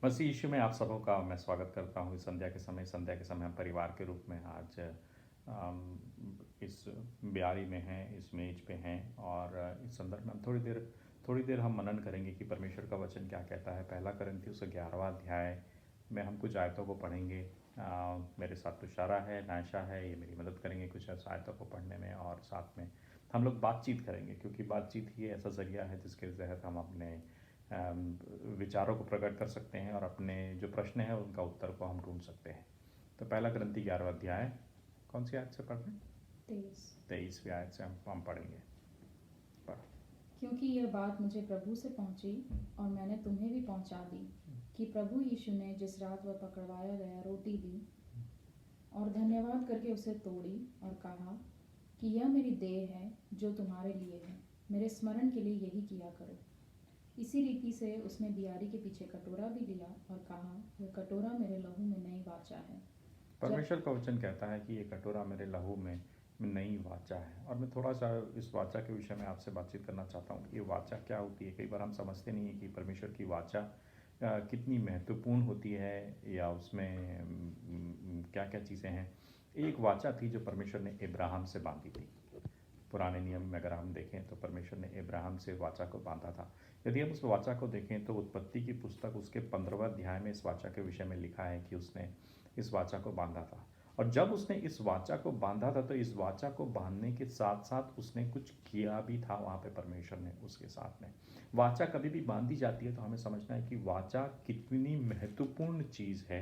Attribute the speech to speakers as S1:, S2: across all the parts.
S1: मसीह यीशु में आप सबों का मैं स्वागत करता हूँ इस संध्या के समय हम परिवार के रूप में आज इस ब्यारी में हैं, इस मेज पे हैं और इस संदर्भ में हम थोड़ी देर हम मनन करेंगे कि परमेश्वर का वचन क्या कहता है। पहला कुरिन्थियों 11वां अध्याय में हम कुछ आयतों को पढ़ेंगे। मेरे साथ तुषारा है, नायशा है, ये मेरी मदद करेंगे कुछ आयतों को पढ़ने में और साथ में हम लोग बातचीत करेंगे, क्योंकि बातचीत ही ऐसा ज़रिया है जिसके तहत हम अपने विचारों को प्रकट कर सकते हैं और अपने जो प्रश्न हैं उनका उत्तर को हम ढूंढ सकते हैं। तो पहला कुरिन्थी 11वां अध्याय कौन सी आयत से पढ़ रहे हैं? 23वीं आयत से हम पढ़ेंगे।
S2: क्योंकि यह बात मुझे प्रभु से पहुंची और मैंने तुम्हें भी पहुंचा दी कि प्रभु यीशु ने जिस रात वह पकड़वाया गया रोटी ली और धन्यवाद करके उसे तोड़ी और कहा कि यह मेरी देह है जो तुम्हारे लिए है, मेरे स्मरण के लिए यही किया करो। इसी रीति से उसने बियारी के पीछे कटोरा भी लिया और कहा, यह कटोरा मेरे लहू में नई वाचा है।
S1: परमेश्वर का वचन कहता है कि ये कटोरा मेरे लहू में नई वाचा है। और मैं थोड़ा सा इस वाचा के विषय में आपसे बातचीत करना चाहता हूँ कि ये वाचा क्या होती है। कई बार हम समझते नहीं हैं कि परमेश्वर की वाचा कितनी महत्वपूर्ण होती है या उसमें क्या क्या चीज़ें हैं। एक वाचा थी जो परमेश्वर ने इब्राहिम से बांधी थी। पुराने नियम में अगर हम देखें तो परमेश्वर ने इब्राहिम से वाचा को बांधा था। यदि हम उस वाचा को देखें तो उत्पत्ति की पुस्तक उसके 15वें अध्याय में इस वाचा के विषय में लिखा है कि उसने इस वाचा को बांधा था। और जब उसने इस वाचा को बांधा था तो इस वाचा को बांधने के साथ साथ उसने कुछ किया भी था वहाँ पे परमेश्वर ने उसके साथ में। वाचा कभी भी बांधी जाती है तो हमें समझना है कि वाचा कितनी महत्वपूर्ण चीज़ है।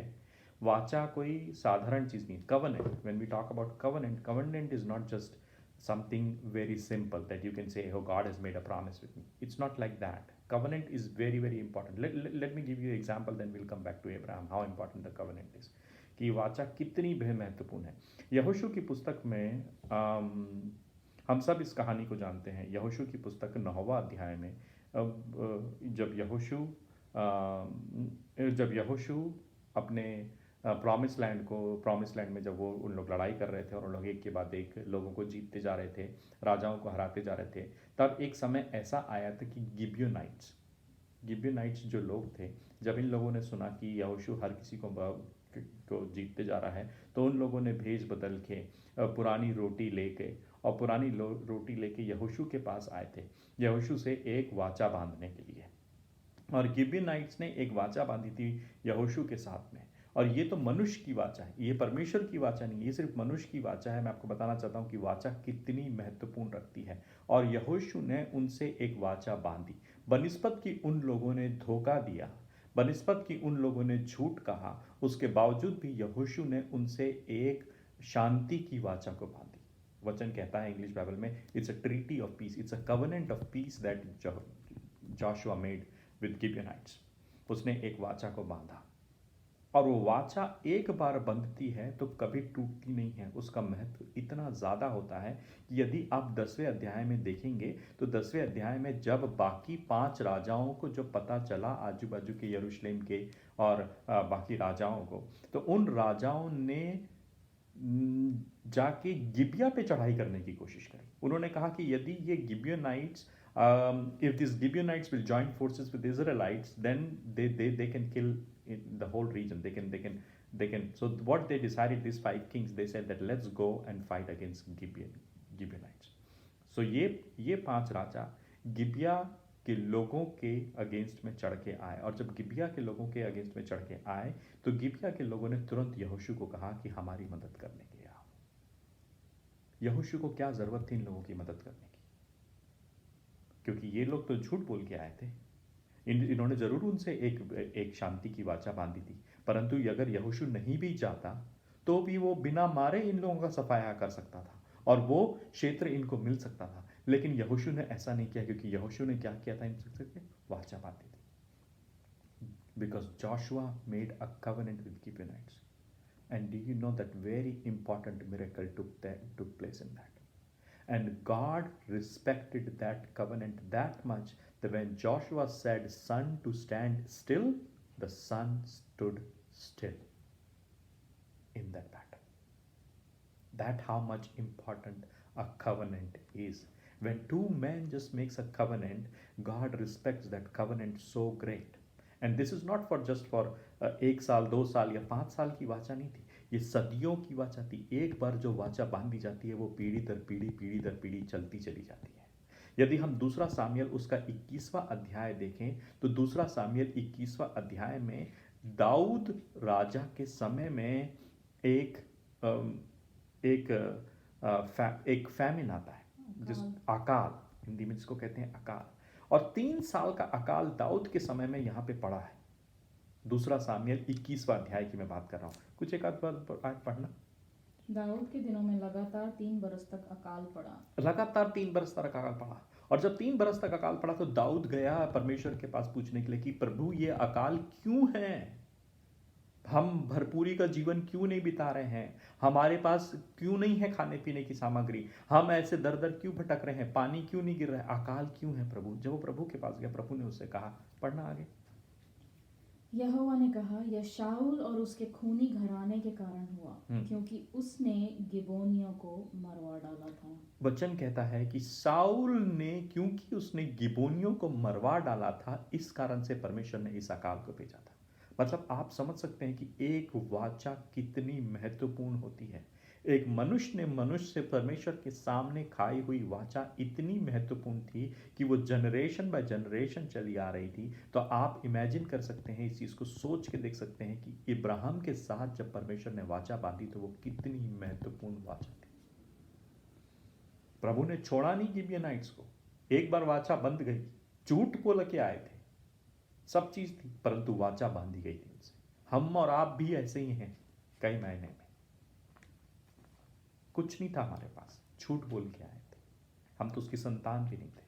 S1: वाचा कोई साधारण चीज़ नहीं। Covenant, when we talk about covenant, covenant is not just something very simple that you can say, oh, God has made a promise with me. It's not like that. Covenant is very very important. Let me give you an example, then we'll come back to Abraham, how important the covenant is, कि वाचा कितनी महत्वपूर्ण है। यहोशू की पुस्तक में हम सब इस कहानी को जानते हैं। यहोशू की पुस्तक 9वां अध्याय में जब यहोशू अपने प्रॉमिस लैंड में जब वो उन लोग लड़ाई कर रहे थे और उन लोग एक के बाद एक लोगों को जीतते जा रहे थे, राजाओं को हराते जा रहे थे, तब एक समय ऐसा आया था कि गिबियोनाइट्स जो लोग थे, जब इन लोगों ने सुना कि यहोशू हर किसी को जीतते जा रहा है, तो उन लोगों ने भेज बदल के पुरानी रोटी लेके रोटी लेके यहोशू के पास आए थे, यहोशू से एक वाचा बांधने के लिए। और गिबियोनाइट्स ने एक वाचा बांधी थी यहोशू के साथ में। और ये तो मनुष्य की वाचा है, ये परमेश्वर की वाचा नहीं, ये सिर्फ मनुष्य की वाचा है। मैं आपको बताना चाहता हूँ कि वाचा कितनी महत्वपूर्ण रखती है। और यहोशू ने उनसे एक वाचा बांधी, बनिस्पत की उन लोगों ने धोखा दिया, बनिस्पत की उन लोगों ने झूठ कहा, उसके बावजूद भी यहोशू ने उनसे एक शांति की वाचा को बांधी। वचन कहता है इंग्लिश बाइबल में, it's a treaty of peace, it's a covenant of peace that Joshua made with Gibeonites. उसने एक वाचा को बांधा और वो वाचा एक बार बंधती है तो कभी टूटती नहीं है। उसका महत्व इतना ज़्यादा होता है कि यदि आप 10वें अध्याय में देखेंगे तो 10वें अध्याय में जब बाकी 5 राजाओं को जो पता चला, आजू बाजू के यरूशलेम के और बाकी राजाओं को, तो उन राजाओं ने जाके गिबिया पे चढ़ाई करने की कोशिश करी। उन्होंने कहा कि यदि ये गिबियोनाइट्स, if these Gibeonites will join forces with the Israelites, then they can kill the whole region. They can. So what they decided, these 5 kings, they said that let's go and fight against Gibeonites. So ये 5 राजा गिबिया के लोगों के against में चढ़ के आए। और जब गिबिया के लोगों के अगेंस्ट में चढ़ के आए तो गिबिया के लोगों ने तुरंत यहोशू को कहा कि हमारी मदद करने के लिए आओ। यहोशू को क्या जरूरत थी इन लोगों की मदद करने की, क्योंकि ये लोग तो झूठ बोल के आए थे। इन्होंने जरूर उनसे एक शांति की वाचा बांधी थी, परंतु अगर यहोशू नहीं भी जाता तो भी वो बिना मारे इन लोगों का सफाया कर सकता था और वो क्षेत्र इनको मिल सकता था। लेकिन यहोशू ने ऐसा नहीं किया, क्योंकि यहोशू ने क्या किया था, इनसे वाचा बांधी थी। Because Joshua made a covenant with Gibeonites. And do you know that very important miracle took place in that? And God respected that covenant that much that when Joshua said, sun to stand still, the sun stood still in that battle. That how much important a covenant is. When two men just makes a covenant, God respects that covenant so great. And this is not for just for 1 साल 2 साल या 5 साल की वाचा नहीं थी, ये सदियों की वाचा थी। एक बार जो वाचा बांधी जाती है वो पीढ़ी दर पीढ़ी चलती चली जाती है। यदि हम दूसरा सामुएल उसका 21वां अध्याय देखें तो दूसरा सामुएल 21वां अध्याय में दाऊद राजा के समय में एक एक एक फैमिन आता है, जिस अकाल, हिंदी में जिसको कहते हैं अकाल, और 3 साल का अकाल दाऊद के समय में यहाँ पे पड़ा है। दूसरा सामुएल 21वां अध्याय की मैं बात कर रहा हूँ, कुछ एक आध बार आज पढ़ना।
S2: दाऊद के दिनों में लगातार 3 बरस तक अकाल पड़ा।
S1: लगातार 3 बरस तक अकाल पड़ा, और जब 3 बरस तक अकाल पड़ा तो दाऊद गया परमेश्वर के पास पूछने के लिए कि प्रभु ये अकाल क्यों है, हम भरपूरी का जीवन क्यों नहीं बिता रहे हैं, हमारे पास क्यों नहीं है खाने पीने की सामग्री, हम ऐसे दर दर क्यों भटक रहे हैं, पानी क्यों नहीं गिर रहा है, अकाल क्यों है प्रभु। जब वो प्रभु के पास गया, प्रभु ने उससे कहा, पढ़ना आगे।
S2: यहोवा ने कहा, यह शाऊल और उसके खूनी घराने के कारण हुआ, क्योंकि उसने गिबोनियों को मरवा डाला था।
S1: वचन कहता है कि साउल ने, क्योंकि उसने गिबोनियों को मरवा डाला था, इस कारण से परमेश्वर ने इस अकाल को भेजा था। मतलब आप समझ सकते हैं कि एक वाचा कितनी महत्वपूर्ण होती है। एक मनुष्य ने मनुष्य से परमेश्वर के सामने खाई हुई वाचा इतनी महत्वपूर्ण थी कि वो जनरेशन बाय जनरेशन चली आ रही थी। तो आप इमेजिन कर सकते हैं, इस चीज को सोच के देख सकते हैं कि इब्राहिम के साथ जब परमेश्वर ने वाचा बांधी तो वो कितनी महत्वपूर्ण वाचा थी। प्रभु ने छोड़ा नहीं गिबियनाइट्स को, एक बार वाचा बंध गई, झूठ बोल के आए थे, सब चीज थी, परंतु वाचा बांधी गई थी उनसे। हम और आप भी ऐसे ही हैं, कई महीने में कुछ नहीं था हमारे पास, झूठ बोल के आए थे, हम तो उसकी संतान भी नहीं थे,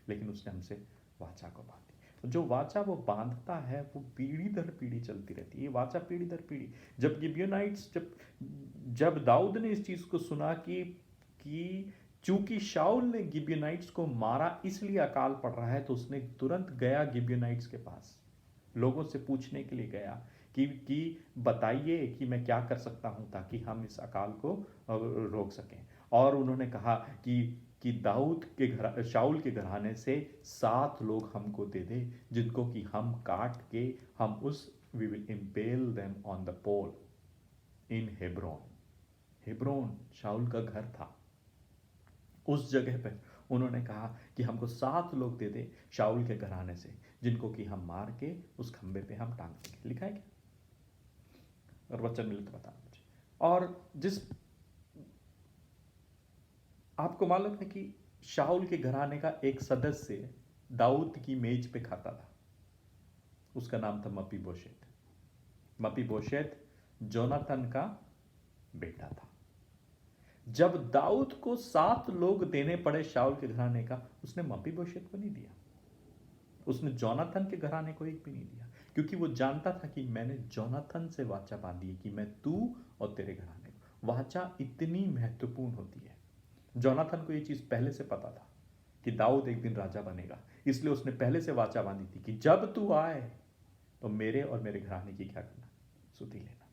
S1: लेकिन उसने हमसे वाचा को बांधी। जो वाचा वो बांधता है वो पीढ़ी दर पीढ़ी चलती रहती है, ये वाचा पीढ़ी दर पीढ़ी। जब गिबियनाइट्स, जब दाऊद ने इस चीज को सुना कि चूंकि शाऊल ने गिबियनाइट्स को मारा इसलिए अकाल पड़ रहा है, तो उसने तुरंत गया गिबियनाइट्स के पास, लोगों से पूछने के लिए गया कि बताइए कि मैं क्या कर सकता हूं ताकि हम इस अकाल को रोक सकें। और उन्होंने कहा कि दाऊद के घर, शाऊल के घराने से 7 लोग हमको दे दे, जिनको कि हम काट के हम उस we will impale them on the pole in Hebron. Hebron शाऊल का घर था, उस जगह पर उन्होंने कहा कि हमको 7 लोग दे दे शाऊल के घराने से, जिनको कि हम मार के उस खंबे पे हम टांग देंगे। लिखा है क्या? और वचन मिले तो बताना मुझे। और जिस आपको मालूम है कि शाऊल के घराने का एक सदस्य दाऊद की मेज पे खाता था, उसका नाम था मपीबोशेत। मपीबोशेत जोनाथन का बेटा था। जब दाऊद को 7 लोग देने पड़े शाऊल के घराने का, उसने मपीबोशेत को नहीं दिया, उसने जोनाथन के घराने को एक भी नहीं दिया, क्योंकि वो जानता था कि मैंने जोनाथन से वाचा बांधी है कि मैं तू और तेरे घराने को। वाचा इतनी महत्वपूर्ण होती है। जोनाथन को ये चीज पहले से पता था कि दाऊद एक दिन राजा बनेगा, इसलिए उसने पहले से वाचा बांधी थी कि जब तू आए तो मेरे और मेरे घराने की क्या करना, सुधि लेना।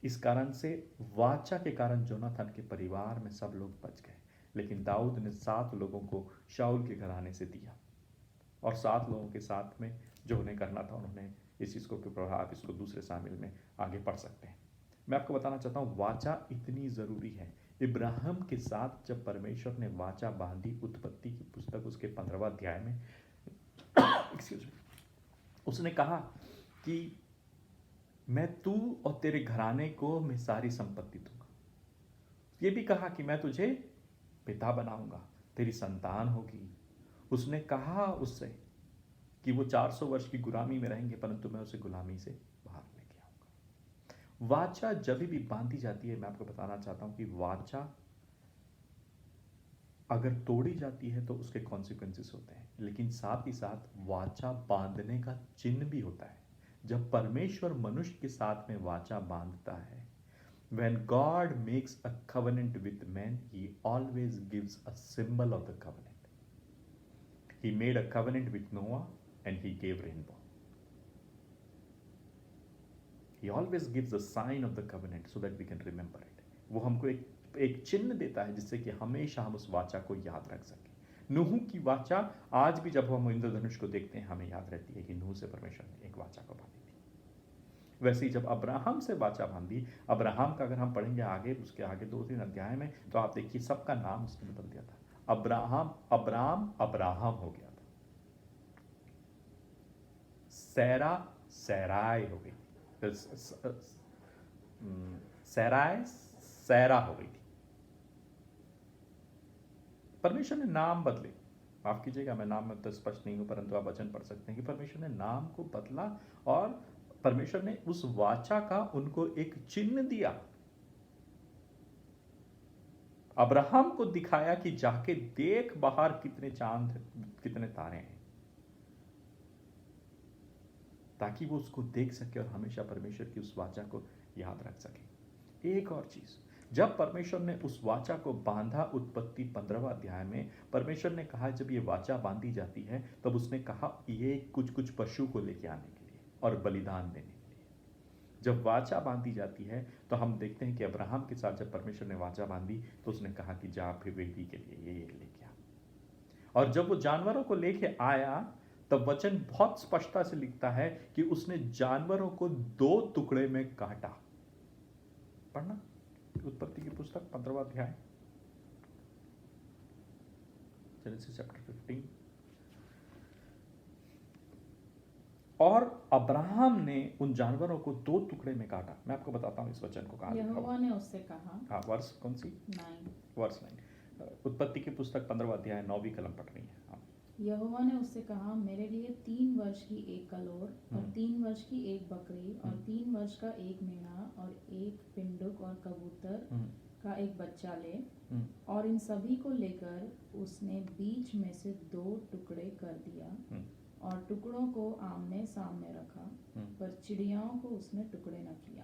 S1: इस कारण से वाचा के कारण जोनाथन के परिवार में सब लोग बच गए, लेकिन दाऊद ने 7 लोगों को शाऊल के घराने से दिया, और 7 लोगों के साथ में जो उन्हें करना था उन्होंने इस चीज को प्रभाव, इसको दूसरे शामिल में आगे पढ़ सकते हैं। मैं आपको बताना चाहता हूं वाचा इतनी जरूरी है। इब्राहिम के साथ जब परमेश्वर ने वाचा बांधी, उत्पत्ति की पुस्तक उसके 15वां अध्याय में एक्सक्यूज मी, उसने कहा कि मैं तू और तेरे घराने को मैं सारी संपत्ति दूंगा। ये भी कहा कि मैं तुझे पिता बनाऊंगा, तेरी संतान होगी। उसने कहा उससे कि वो 400 वर्ष की गुलामी में रहेंगे, परंतु मैं उसे गुलामी से बाहर लेके आऊंगा। वाचा जब भी बांधी जाती है, मैं आपको बताना चाहता हूं कि वाचा अगर तोड़ी जाती है तो उसके कॉन्सिक्वेंसेस होते हैं, लेकिन साथ ही साथ वाचा बांधने का चिन्ह भी होता है। जब परमेश्वर मनुष्य के साथ में वाचा बांधता है, when God makes a covenant with men, he always gives a symbol of the covenant. He made a covenant with Noah and he gave rainbow. He always gives a sign of the covenant so that we can remember it. वो हमको एक चिन्ह देता है जिससे कि हमेशा हम उस वाचा को याद रख सकें। नूह की वाचा आज भी जब हम इंद्रधनुष को देखते हैं हमें याद रहती है कि नूह से परमेश्वर ने एक वाचा को बांधी थी। वैसे ही जब अब्राहम से वाचा बांधी, अब्राहम का अगर हम पढ़ेंगे आगे, उसके आगे 2-3 अध्याय में, तो आप देखिए सबका नाम उसने बदल दिया था। अब्राहम अब्राम अब्राहम हो गया था, सैरा सैराय हो गई, सैराय सैरा हो गई थी। परमेश्वर ने नाम बदले। माफ कीजिएगा, मैं नाम में तो स्पष्ट नहीं हूं, परंतु आप वचन पढ़ सकते हैं कि परमेश्वर ने नाम को बदला और परमेश्वर ने उस वाचा का उनको एक चिन्ह दिया। अब्राहम को दिखाया कि जाके देख बाहर कितने चांद, कितने तारे हैं, ताकि वो उसको देख सके और हमेशा परमेश्वर की उस वाचा को याद रख सके। एक और चीज, जब परमेश्वर ने उस वाचा को बांधा, उत्पत्ति 15वां अध्याय में परमेश्वर ने कहा जब ये वाचा बांधी जाती है तब उसने कहा ये कुछ कुछ पशु को लेके आने के लिए और बलिदान देने के लिए। जब वाचा बांधी जाती है तो हम देखते हैं कि अब्राहम के साथ जब परमेश्वर ने वाचा बांधी तो उसने कहा कि जा फिर वेदी के लिए ये लेके आ। और जब वो जानवरों को लेके आया तब वचन बहुत स्पष्टता से लिखता है कि उसने जानवरों को 2 टुकड़े में काटा। पढ़ना उत्पत्ति की पुस्तक 15वां अध्याय, जेनेसिस चैप्टर 15। और अब्राहम ने उन जानवरों को 2 टुकड़े में काटा। मैं आपको बताता हूं इस वचन को कहां लिखा हुआ।
S2: यहोवा ने उससे कहा,
S1: हाँ, वर्ष कौन सी?
S2: 9।
S1: वर्ष 9, उत्पत्ति की पुस्तक 15वां अध्याय 9वीं कलम पढ़ रही है। हाँ।
S2: यहोवा ने उससे कहा, मेरे लिए 3 वर्ष की एक कलोर और 3 वर्ष की एक बकरी और 3 वर्ष का एक मेढ़ा और एक पिंडुक और कबूतर का एक बच्चा ले। और इन सभी को लेकर उसने बीच में से 2 टुकड़े कर दिया और टुकड़ों को आमने सामने रखा, पर चिड़ियाओं को उसने टुकड़े न किया।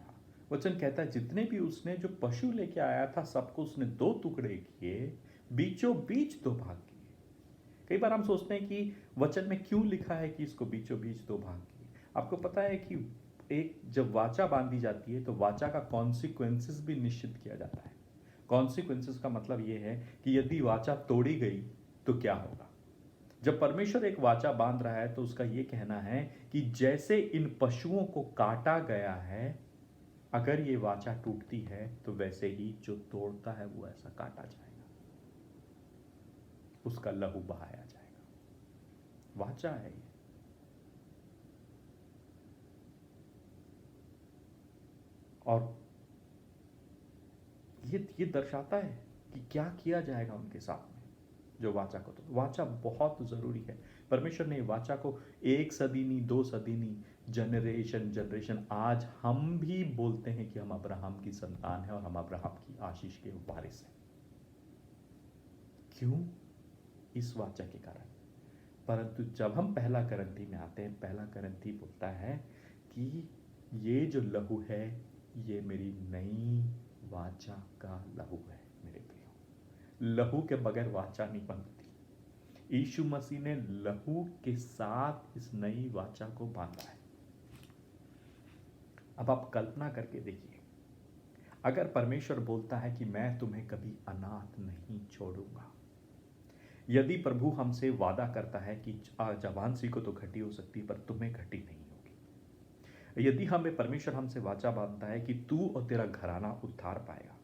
S1: वचन कहता है जितने भी उसने जो पशु लेके आया था सबको उसने 2 टुकड़े किए, बीचों बीच 2 भाग किए। कई बार हम सोचते हैं कि वचन में क्यों लिखा है कि इसको बीचों बीच 2 भाग किए। आपको पता है कि एक जब वाचा बांधी जाती है तो वाचा का कॉन्सिक्वेंसेस भी निश्चित किया जाता है। कॉन्सिक्वेंसेस का मतलब यह है कि यदि वाचा तोड़ी गई तो क्या होगा। जब परमेश्वर एक वाचा बांध रहा है तो उसका यह कहना है कि जैसे इन पशुओं को काटा गया है, अगर ये वाचा टूटती है तो वैसे ही जो तोड़ता है वो ऐसा काटा जाएगा, उसका लहू बहाया जाएगा। वाचा है ये। और ये दर्शाता है कि क्या किया जाएगा उनके साथ में जो वाचा को। तो वाचा बहुत जरूरी है। परमेश्वर ने वाचा को 1 सदी नहीं, 2 सदी नहीं, जनरेशन आज हम भी बोलते हैं कि हम अब्राहम की संतान है और हम अब्राहम की आशीष के वारिस हैं। क्यों? इस वाचा के कारण। परंतु जब हम पहला करंथी में आते हैं, पहला करंथी बोलता है कि ये जो लहू है ये मेरी नई वाचा का लहू है। मेरे प्रियो, लहू के बगैर वाचा नहीं बनती। यीशु मसीह ने लहू के साथ इस नई वाचा को बांधा है। अब आप कल्पना करके देखिए, अगर परमेश्वर बोलता है कि मैं तुम्हें कभी अनाथ नहीं छोड़ूंगा, यदि प्रभु हमसे वादा करता है कि जवानसी को तो घटी हो सकती पर तुम्हें घटी नहीं होगी, यदि हमें परमेश्वर हमसे वाचा बांधता है कि तू और तेरा घराना उद्धार पाएगा,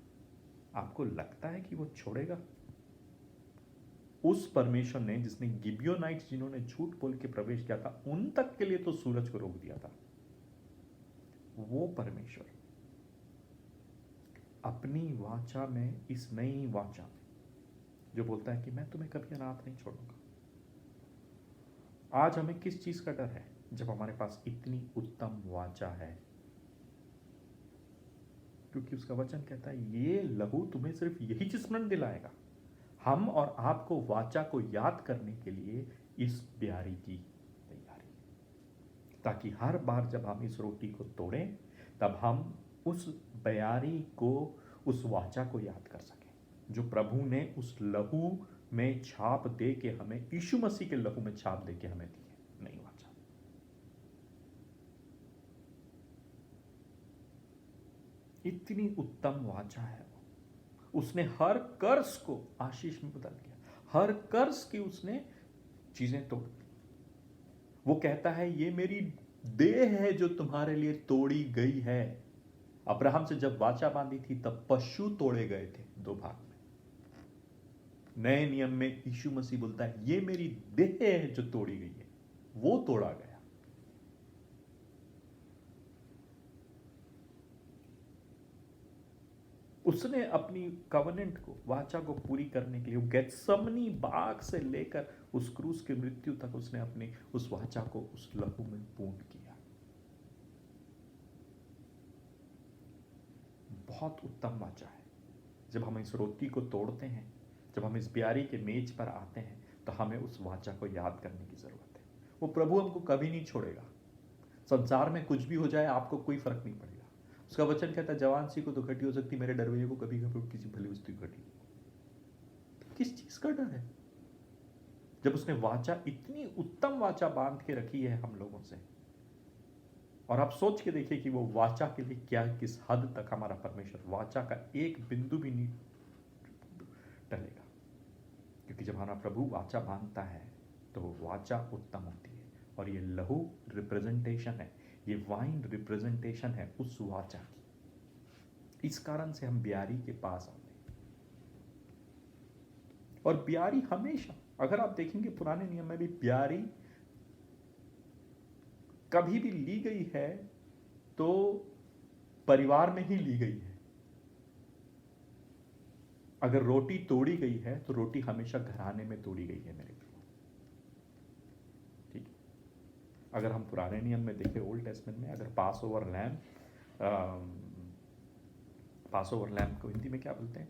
S1: आपको लगता है कि वो छोड़ेगा? उस परमेश्वर ने जिसने गिबियोनाइट्स जिन्होंने झूठ बोल के प्रवेश किया था उन तक के लिए तो सूरज को रोक दिया था, वो परमेश्वर अपनी वाचा में, इस नई वाचा में जो बोलता है कि मैं तुम्हें कभी अनाथ नहीं छोड़ूंगा। आज हमें किस चीज का डर है जब हमारे पास इतनी उत्तम वाचा है? क्योंकि उसका वचन कहता है ये लहू तुम्हें सिर्फ यही स्मरण दिलाएगा, हम और आपको वाचा को याद करने के लिए इस ब्यारी की तैयारी, ताकि हर बार जब हम इस रोटी को तोड़ें तब हम उस ब्यारी को, उस वाचा को याद कर सकें जो प्रभु ने उस लहू में छाप दे के हमें, यीशु मसीह के लहू में छाप दे के हमें दी है नई वाचा। इतनी उत्तम वाचा है वो। उसने हर कर्ज को आशीष में बदल दिया, हर कर्ज की उसने चीजें तोड़ दी। वो कहता है ये मेरी देह है जो तुम्हारे लिए तोड़ी गई है। अब्राहम से जब वाचा बांधी थी तब पशु तोड़े गए थे दो भाग में। नए नियम में यीशु मसीह बोलता है ये मेरी देह है जो तोड़ी गई है, वो तोड़ा गया। उसने अपनी कवनेंट को, वाचा को पूरी करने के लिए गेत्सेमनी बाग से लेकर उस क्रूस की मृत्यु तक उसने अपनी उस वाचा को उस लहू में पूर्ण किया। बहुत उत्तम वाचा है। जब हम इस रोटी को तोड़ते हैं, जब हम इस ब्यारी के मेज पर आते हैं, तो हमें उस वाचा को याद करने की जरूरत है। वो प्रभु हमको कभी नहीं छोड़ेगा। संसार में कुछ भी हो जाए आपको कोई फर्क नहीं पड़ेगा। उसका वचन कहता है जवान सी को तो घटी हो सकती, मेरे डरवैये को कभी कभी किसी भली वस्तु की घटी। तो किस चीज का डर है? जब उसने वाचा, इतनी उत्तम वाचा बांध के रखी है हम लोगों से, और आप सोच के देखिए कि वो वाचा के लिए क्या, किस हद तक हमारा परमेश्वर वाचा का एक बिंदु भी नहीं टलेगा। क्योंकि जब हमारा प्रभु वाचा बांधता है तो वो वाचा उत्तम होती है। और ये लहू रिप्रेजेंटेशन है, ये वाइन रिप्रेजेंटेशन है उस वाचा की। इस कारण से हम ब्यारी के पास आते हैं। और ब्यारी हमेशा, अगर आप देखेंगे पुराने नियम में भी ब्यारी कभी भी ली गई है तो परिवार में ही ली गई है। अगर रोटी तोड़ी गई है तो रोटी हमेशा घराने में तोड़ी गई है मेरे भाई। ठीक है? अगर हम पुराने नियम में देखें, ओल्ड टेस्टमेंट में, अगर पास ओवर लैम्प को हिंदी में क्या बोलते हैं,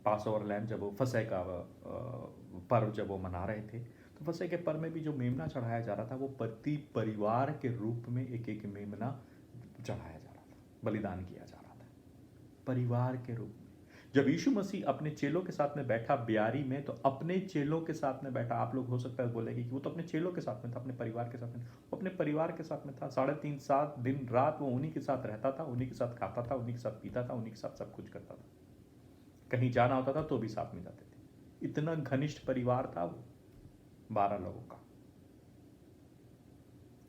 S1: पास ओवर लैम्प, जब वो फसह का पर्व जब वो मना रहे थे, तो फसह के पर्व में भी जो मेमना चढ़ाया जा रहा था वो प्रति परिवार के रूप में एक एक मेमना चढ़ाया जा रहा था, बलिदान किया जा रहा था परिवार के रूप में। जब यीशु मसीह अपने चेलों के साथ में बैठा ब्यारी में, तो अपने चेलों के साथ में बैठा। आप लोग हो सकता है बोलेंगे कि वो तो अपने चेलों के साथ में था, अपने परिवार के साथ में। वो अपने परिवार के साथ में था। 3.5 साल दिन रात वो उन्हीं के साथ रहता था, उन्हीं के साथ खाता था, उन्हीं के साथ पीता था, उन्हीं के साथ सब कुछ करता था। कहीं जाना होता था तो भी साथ में जाते थे। इतना घनिष्ठ परिवार था वो, 12 लोगों का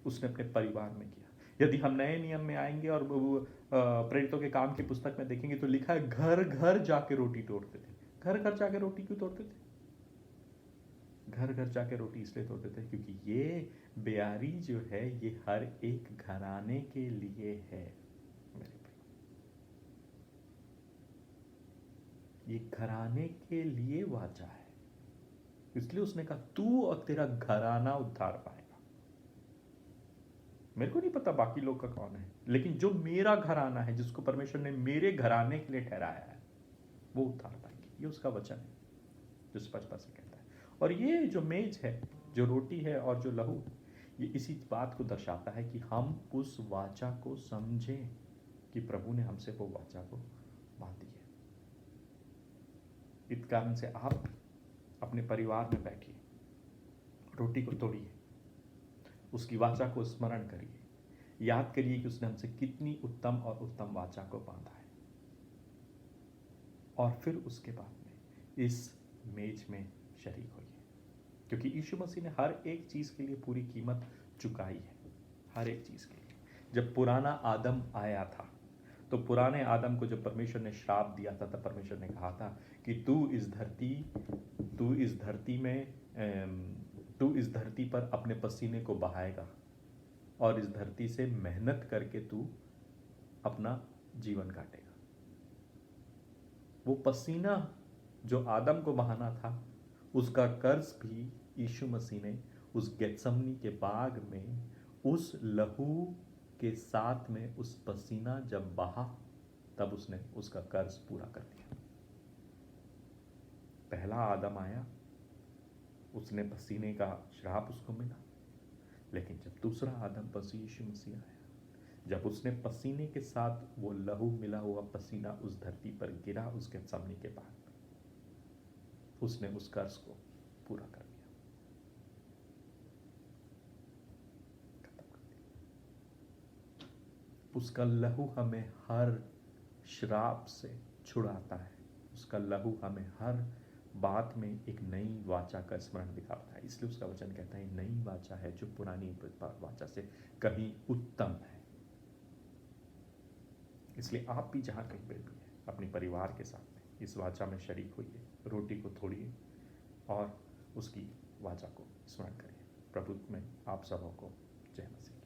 S1: उसने अपने परिवार में किया। यदि हम नए नियम में आएंगे और प्रेरितों के काम की पुस्तक में देखेंगे तो लिखा है घर घर जाके रोटी तोड़ते थे। घर घर जाके रोटी क्यों तोड़ते थे? घर घर जाके रोटी इसलिए तोड़ते थे क्योंकि ये ब्यारी जो है ये हर एक घराने के लिए है मेरे भाई। ये घराने के लिए वाचा है। इसलिए उसने कहा तू और तेरा घराना उद्धार पाएगा। मेरे को नहीं पता बाकी लोग का कौन है, लेकिन जो मेरा घराना है, जिसको परमेश्वर ने मेरे घराने के लिए ठहराया है, वो उद्धार पाएंगे। ये उसका वचन है जो स्पष्टता से कहता है। और ये जो मेज है, जो रोटी है और जो लहू, ये इसी बात को दर्शाता है कि हम उस वाचा को समझें कि प्रभु ने हमसे वो वाचा को बांधी है। इस कारण से आप अपने परिवार में बैठिए, रोटी को तोड़िए, उसकी वाचा को स्मरण करिए, याद करिए कि उसने हमसे कितनी उत्तम और उत्तम वाचा को बांधा है। और फिर उसके बाद में इस मेज में शरीक होइए, क्योंकि यीशु मसीह ने हर एक चीज के लिए पूरी कीमत चुकाई है। हर एक चीज के लिए। जब पुराना आदम आया था, तो पुराने आदम को जब परमेश्वर ने श्राप दिया था, तब परमेश्वर ने कहा था कि तू इस धरती पर अपने पसीने को बहाएगा और इस धरती से मेहनत करके तू अपना जीवन काटेगा। वो पसीना जो आदम को बहाना था, उसका कर्ज भी यीशु मसीह ने उस गेत्सेमनी के बाग में उस लहू के साथ में, उस पसीना जब बहा, तब उसने उसका कर्ज पूरा कर दिया। पहला आदम आया, उसने पसीने का श्राप उसको मिला, लेकिन जब दूसरा आदम यीशु मसीह आया, जब उसने पसीने के साथ वो लहू मिला हुआ पसीना उस धरती पर गिरा, उस गेत्सेमनी के बाद उसने उस कर्ज को पूरा कर दिया, खत्म कर दिया। उसका लहू हमें हर श्राप से छुड़ाता है। उसका लहू हमें हर बात में एक नई वाचा का स्मरण दिखाता है। इसलिए उसका वचन कहता है नई वाचा है जो पुरानी वाचा से कहीं उत्तम है। इसलिए आप भी जहाँ कहीं पे भी है अपने परिवार के साथ में इस वाचा में शरीक होइए, रोटी को तोड़िए और उसकी वाचा को स्मरण करिए। प्रभु में आप सबों को जय मसीह।